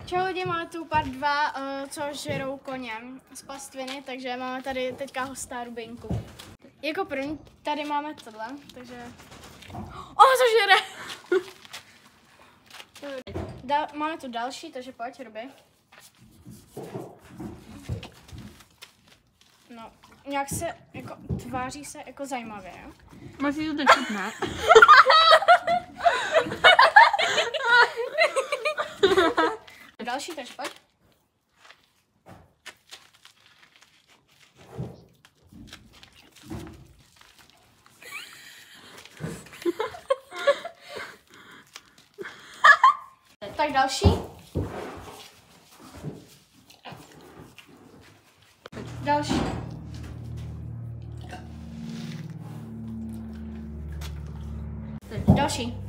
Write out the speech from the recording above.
Čau lidi, máme tu part 2, co žerou koně z pastviny, takže máme tady teďka hosta Rubinku. Jako první tady máme tohle, takže... Co žere! Máme tu další, takže pojď, Ruby. No, nějak se, jako, tváří se jako zajímavě, jo? Musíš to držet, ne? Další, takže pojď. Tak další. Další. Další.